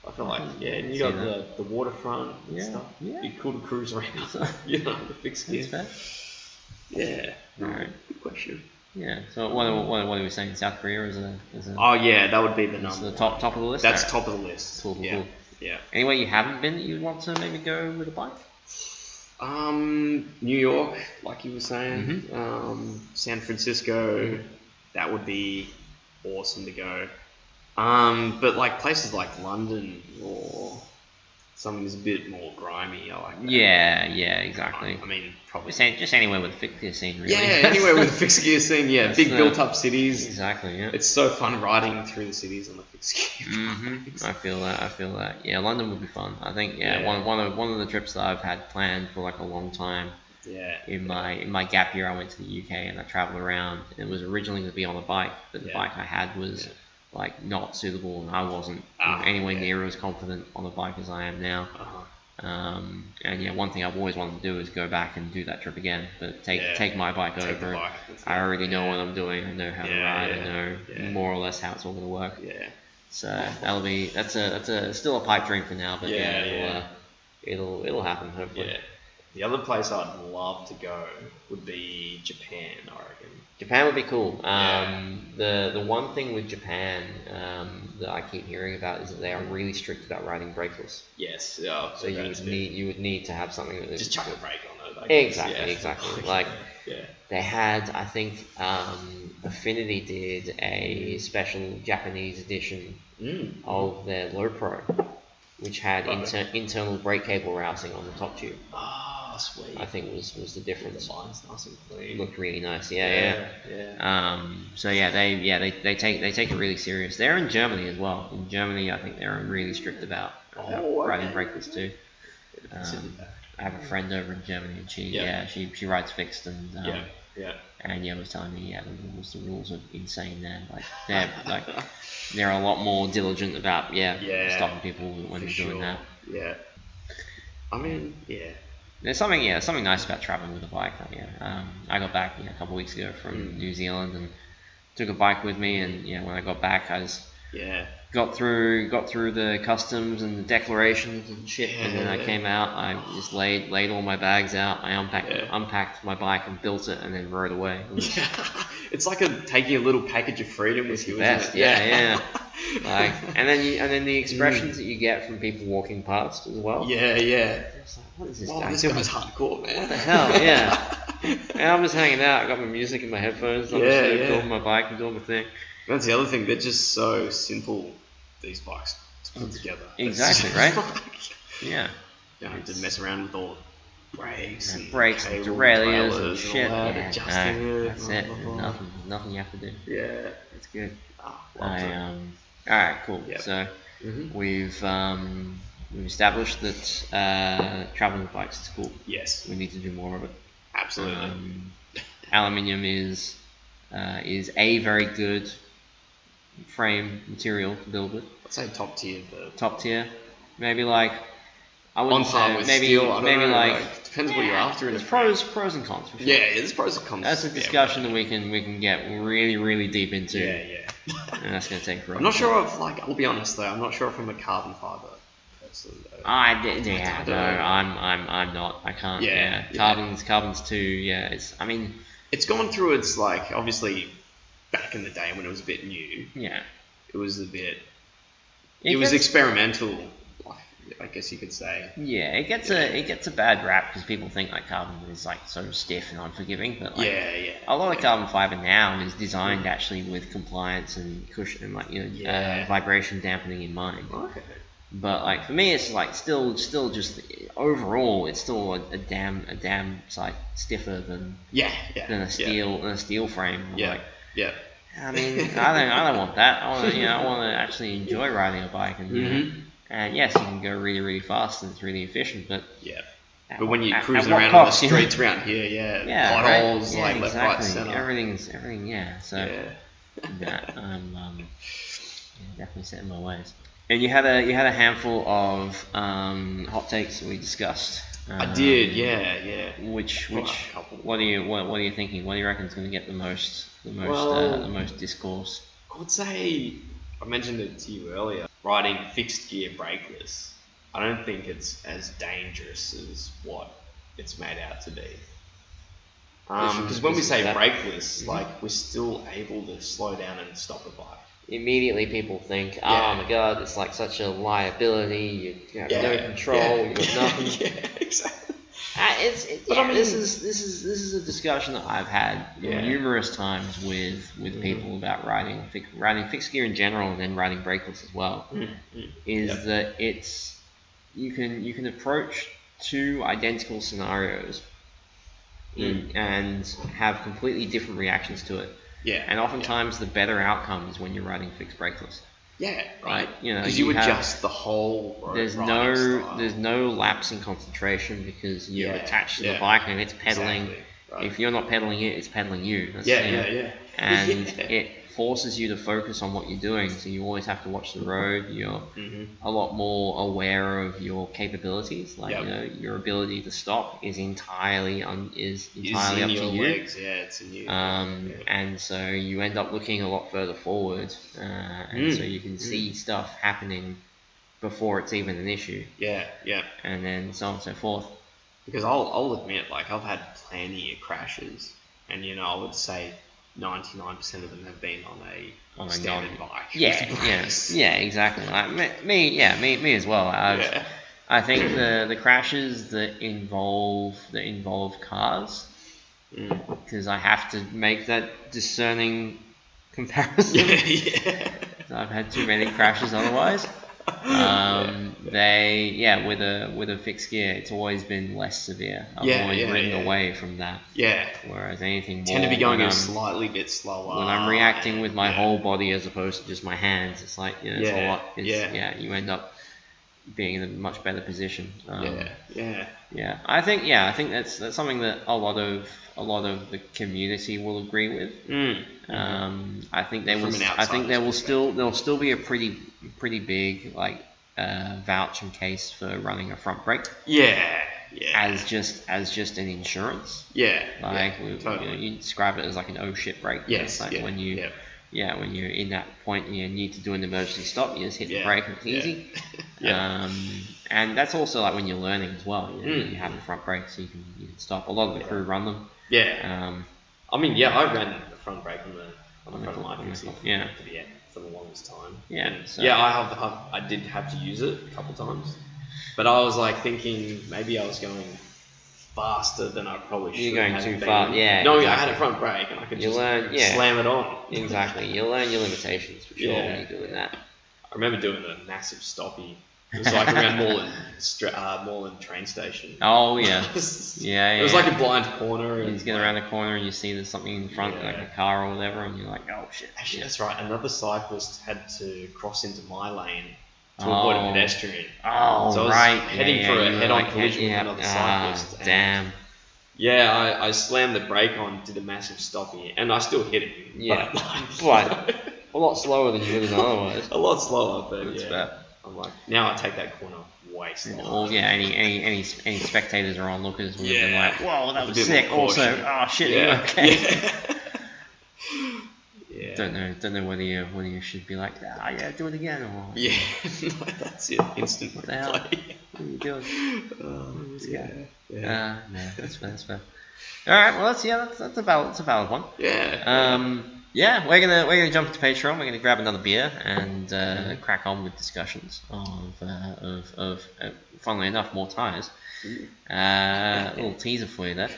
I feel like, and you got the waterfront and stuff. Yeah. It'd be cool to cruise around, the Fixed Gear. Yeah. All right. Good question. Yeah. So what are we saying? South Korea is a. That would be the number. The top of the list. That's top of the list. Cool. Yeah. Anywhere you haven't been that you'd want to maybe go with a bike? New York, like you were saying. San Francisco. that would be awesome to go. But like places like London or something that's a bit more grimy, I like that. Yeah, exactly. I mean, probably just anywhere with a fixed gear scene, really. Yeah, anywhere with a fixed gear scene. Yeah, big built-up cities. Exactly. Yeah. It's so fun riding through the cities on the fixed gear. I feel that. Yeah, London would be fun. I think. Yeah. One of the trips that I've had planned for like a long time. Yeah. In my gap year, I went to the UK and I travelled around. It was originally going to be on a bike, but the bike I had was like not suitable, and I wasn't anywhere near as confident on a bike as I am now. And one thing I've always wanted to do is go back and do that trip again, but take my bike over. I already know what I'm doing. I know how to ride. I know more or less how it's all going to work. Yeah. So that's still a pipe dream for now, but it'll happen hopefully. Yeah. The other place I'd love to go would be Japan, I reckon. Japan would be cool. The one thing with Japan that I keep hearing about is that they are really strict about riding brakeless. Yes. Yeah. So you would need to have something that just chuck a brake on it. Exactly. Like they had, I think, Affinity did a special Japanese edition of their Low Pro, which had internal brake cable routing on the top tube. Oh, sweet. I think was the difference. The line's nice and clean. Looked really nice. Yeah. They take it really serious. They're in Germany as well. In Germany, I think they're really strict about riding brakeless too. I have a friend over in Germany, and she rides fixed, and was telling me the rules are insane there. Like they're a lot more diligent about stopping people when they're doing that. Yeah. I mean, There's something nice about traveling with a bike. I got back a couple of weeks ago from New Zealand and took a bike with me, and when I got back, I just got through the customs and the declarations and shit, and then I came out. I just laid all my bags out. I unpacked my bike and built it, and then rode away. It's like taking a little package of freedom with you. Best, yeah. Like, and then the expressions that you get from people walking past as well. Yeah. It's like, what is this guy doing? This guy's hardcore, man. What the hell? Yeah. And I'm just hanging out. I got my music in my headphones. I'm just building my bike and doing my thing. That's the other thing. They're just so simple, these bikes, to put together. Exactly, right? Yeah. You don't have to mess around with all the brakes and derailleurs and shit. That's it. Nothing you have to do. Yeah. It's good. Alright, cool. Yep. So we've established that traveling with bikes is cool. Yes. We need to do more of it. Absolutely. Aluminium is a very good frame material to build with. I'd say top tier. Top tier. Maybe like I wouldn't on par say with maybe steel. I don't know, like depends what you're after. There's pros and cons. For sure. Yeah, there's pros and cons. That's a discussion that we can get really deep into. Yeah. And that's gonna take forever. I'm not sure if I'll be honest though. I'm not sure if I'm a carbon fiber person. I'm not. I can't. Yeah. Carbon's too. Yeah. It's gone through its obviously back in the day when it was a bit new. Yeah. It was a bit. It was experimental, I guess you could say. Yeah, it gets a bad rap because people think like carbon is like so stiff and unforgiving, but a lot of carbon fiber now is designed actually with compliance and cushion and vibration dampening in mind. Okay. But like for me, it's like still just overall, it's still a damn sight stiffer than a steel frame. Yeah. I mean, I don't want that. I want to actually enjoy riding a bike, and and yes, you can go really fast and it's really efficient, but but when you're cruising around on the streets around here, potholes, right? left, right, center, everything, So I'm definitely set in my ways. And you had a handful of hot takes that we discussed. I did, yeah. Which what are you thinking? What do you reckon is going to get the most discourse? I would say I mentioned it to you earlier. Riding fixed gear brakeless, I don't think it's as dangerous as what it's made out to be. Because when we say brakeless, we're still able to slow down and stop a bike. Immediately people think, oh my god, it's like such a liability, you have no control, you've got nothing. Exactly. This is a discussion that I've had numerous times with people about riding fixed gear in general, and then riding brakeless as well. That you can approach two identical scenarios and have completely different reactions to it. Yeah. And oftentimes the better outcome is when you're riding fixed brakeless. Yeah, right. Because you adjust the whole road. There's no lapse in concentration because you're attached to the bike and it's pedaling. Exactly. Right. If you're not pedaling it, it's pedaling you. And it forces you to focus on what you're doing, so you always have to watch the road. You're a lot more aware of your capabilities, your ability to stop is entirely up to you. Legs. Yeah, it's in you. And so you end up looking a lot further forward, and so you can see stuff happening before it's even an issue. Yeah. And then so on and so forth. Because I'll admit, I've had plenty of crashes, and I would say 99% of them have been on a standard bike. Yeah, exactly. Like me as well. I think the crashes that involve cars, because I have to make that discerning comparison. I've had too many crashes otherwise. With a fixed gear, it's always been less severe. I've always ridden away from that. Yeah. Whereas anything more, tend to be going a slightly bit slower. When I'm reacting with my whole body as opposed to just my hands, it's like it's a lot. You end up being in a much better position. I think that's something that a lot of the community will agree with. I think there'll still be a pretty big vouch and case for running a front brake. As just an insurance. Totally. You describe it as like an oh shit brake. Yes. When you're in that point and you need to do an emergency stop, you just hit the brake and it's easy. And that's also like when you're learning as well. You have the front brake so you can stop. A lot of the crew run them. I ran the front brake on the front of my fixie for the longest time. I did have to use it a couple times, but I was thinking maybe I was going faster than I probably should. You're going too far. I had a front brake and I could slam it on. Exactly. You learn your limitations for sure when you're doing that. I remember doing the massive stoppie. It was around Moreland train station. Oh yeah, It was like a blind corner. You just get around the corner and you see there's something in front, like a car or whatever, and you're like, oh shit. Actually, that's right. Another cyclist had to cross into my lane to avoid a pedestrian. Oh, so I was heading for a head-on collision with another cyclist. Damn. I slammed the brake on, did a massive stoppie, and I still hit him. Yeah, but a lot slower than you would have otherwise. A lot slower, but that's bad. I'm like, now I take that corner way slower. Any spectators or onlookers would have been like, whoa, that was sick. Also, oh shit, okay. Don't know whether you should be like, do it again or that's it. Instant. What the hell? What are you doing? No, that's fair. All right, well that's a valid one. We're gonna jump into Patreon. We're gonna grab another beer and crack on with discussions of funnily enough, more tires. A little teaser for you there.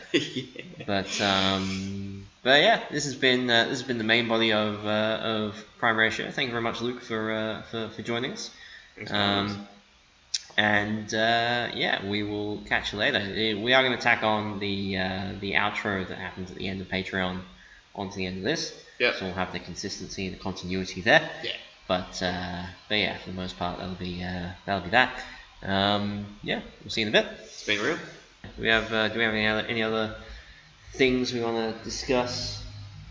But yeah, this has been the main body of Prime Ratio. Thank you very much, Luke, for joining us. We will catch you later. We are going to tack on the outro that happens at the end of Patreon onto the end of this. So we'll have the consistency and the continuity there. But for the most part, that'll be that. We'll see you in a bit. It's been real. Do we have any other things we want to discuss?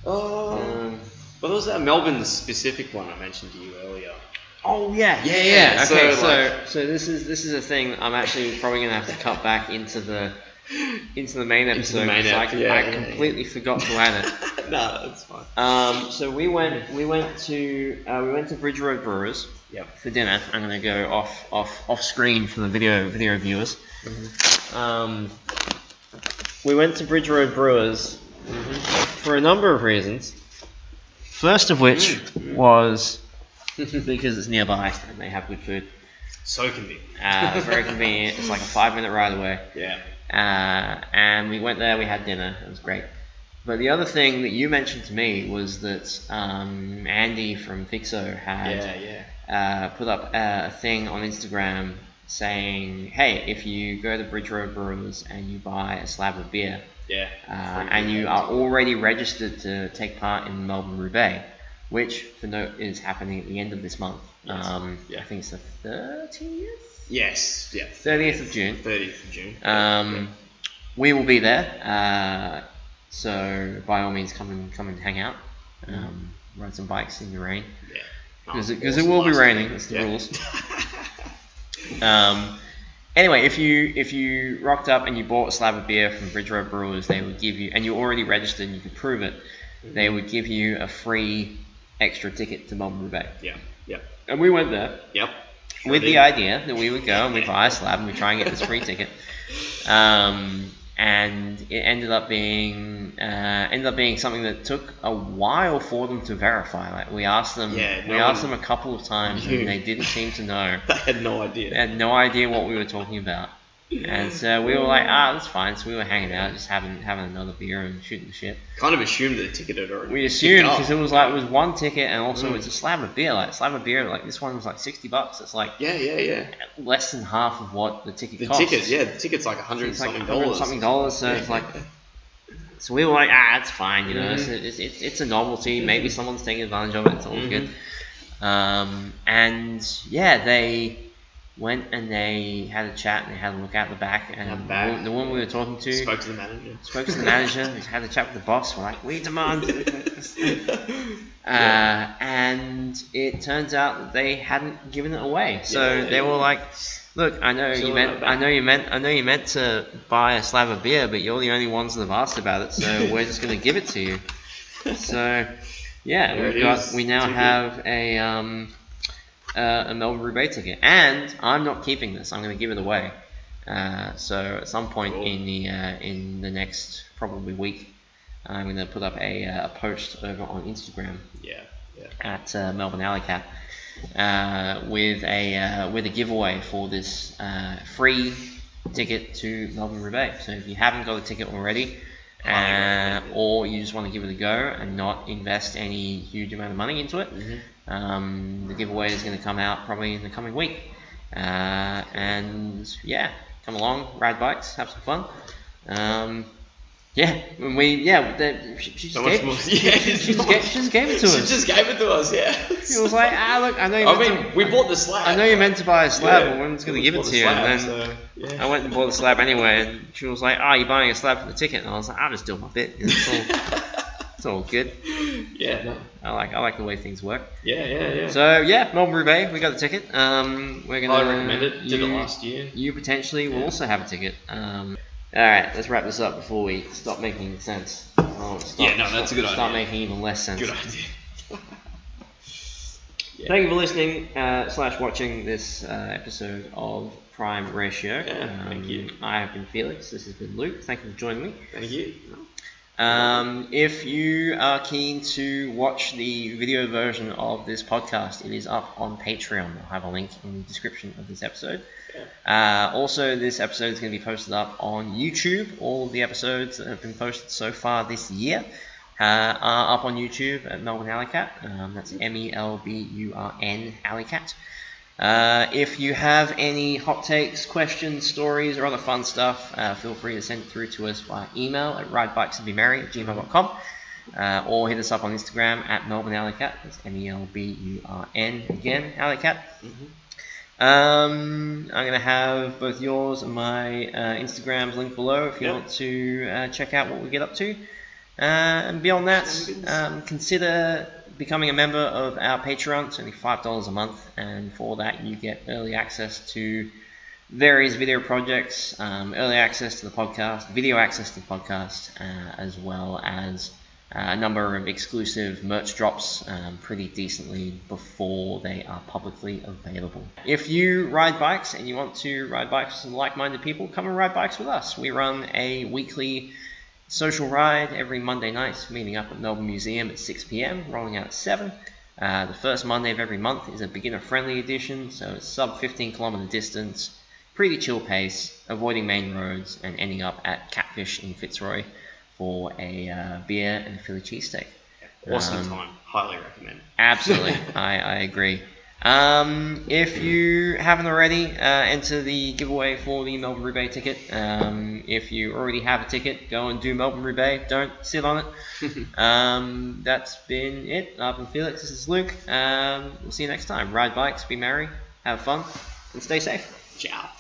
Well, there was that Melbourne specific one I mentioned to you earlier. Oh yeah. Okay, so this is a thing I'm actually probably gonna have to cut back into the main episode. I completely forgot to add it. No, that's fine. So we went to Bridge Road Brewers. For dinner. I'm gonna go off screen for the video viewers. We went to Bridge Road Brewers for a number of reasons. First of which was because it's nearby and they have good food. So convenient. Very convenient. It's like a 5-minute ride away. And we went there, we had dinner, it was great. But the other thing that you mentioned to me was that Andy from Fixo had put up a thing on Instagram saying, hey, if you go to Bridge Road Brewers and you buy a slab of beer, and you are already registered to take part in Melbourne Roobaix, which, for note, is happening at the end of this month. Yes. I think it's the 30th? Yes, 30th of June. 30th of June. We will be there, so by all means come and hang out, ride some bikes in the rain, because it will be raining. That's the rules. Anyway, if you rocked up and you bought a slab of beer from Bridge Road Brewers, they would give you, and you already registered and you could prove it, they would give you a free extra ticket to Melbourne Roobaix. Yep. And we went there. Yep. With the idea that we would go and we'd buy a slab and we'd try and get this free ticket. And it ended up being something that took a while for them to verify. Like we asked them a couple of times and they didn't seem to know. They had no idea. They had no idea what we were talking about. And so we were like, that's fine. So we were hanging out, just having another beer and shooting the shit. Kind of assumed that the ticket had already. We assumed because it was one ticket, and also it's a slab of beer. Like slab of beer, like this one was like $60. It's like less than half of what the ticket costs. The ticket's like $100 something dollars. So it's like, so we were like, it's fine, you know. It's a novelty. Maybe someone's taking advantage of it. It's all good. And they went and they had a chat and they had a look out the back, and the woman we were talking to spoke to the manager, had a chat with the boss. We're like, we demand and it turns out that they hadn't given it away. So they were like, look, I know you meant to buy a slab of beer, but you're the only ones that have asked about it, so we're just going to give it to you. So we now have a Melbourne Roobaix ticket, and I'm not keeping this. I'm going to give it away. So at some point in the next probably week, I'm going to put up a post over on Instagram. At Melbourne Alley Cat with a giveaway for this free ticket to Melbourne Roobaix. So if you haven't got a ticket already, or you just want to give it a go and not invest any huge amount of money into it, the giveaway is going to come out probably in the coming week. And come along, ride bikes, have some fun. She just gave it to us. She just gave it to us, She was like, look, I know we bought the slab. I know you're meant to buy a slab, but we're just going to give it to you. And then I went and bought the slab anyway, and she was like, you're buying a slab for the ticket. And I was like, I'll just do my bit. It's all good. I like the way things work. So Melbourne Roobaix, we got the ticket. We're gonna. I recommend it. Did it last year. You potentially will also have a ticket. All right, let's wrap this up before we stop making sense. That's a good idea. Start making even less sense. Good idea. Thank you for listening / watching this episode of Prime Ratio. Thank you. I have been Felix. This has been Luke. Thank you for joining me. Thank you. If you are keen to watch the video version of this podcast, it is up on Patreon. I'll have a link in the description of this episode. Also, this episode is going to be posted up on YouTube. All of the episodes that have been posted so far this year are up on YouTube at Melbourne Alley Cat. That's MELBURN Alley Cat. If you have any hot takes, questions, stories, or other fun stuff, feel free to send it through to us via email at ridebikesandbemerry@gmail.com, or hit us up on Instagram at Melbourne Alley Cat. That's MELBURN again, Alley Cat. I'm going to have both yours and my Instagrams linked below if you want to check out what we get up to. And beyond that, consider becoming a member of our Patreon. It's only $5 a month, and for that you get early access to various video projects, early access to the podcast, video access to the podcast, as well as a number of exclusive merch drops pretty decently before they are publicly available. If you ride bikes and you want to ride bikes with some like-minded people, come and ride bikes with us. We run a weekly social ride every Monday night, meeting up at Melbourne Museum at 6 p.m, rolling out at 7. The first Monday of every month is a beginner-friendly edition, so it's sub 15 kilometer distance. pretty chill pace, avoiding main roads, and ending up at Catfish in Fitzroy for a beer and a Philly cheesesteak. Awesome time. Highly recommend. Absolutely, I agree. If you haven't already, enter the giveaway for the Melbourne Roobaix ticket. If you already have a ticket, go and do Melbourne Roobaix. Don't sit on it. That's been it. I've been Felix. This is Luke. We'll see you next time. Ride bikes, be merry, have fun, and stay safe. Ciao.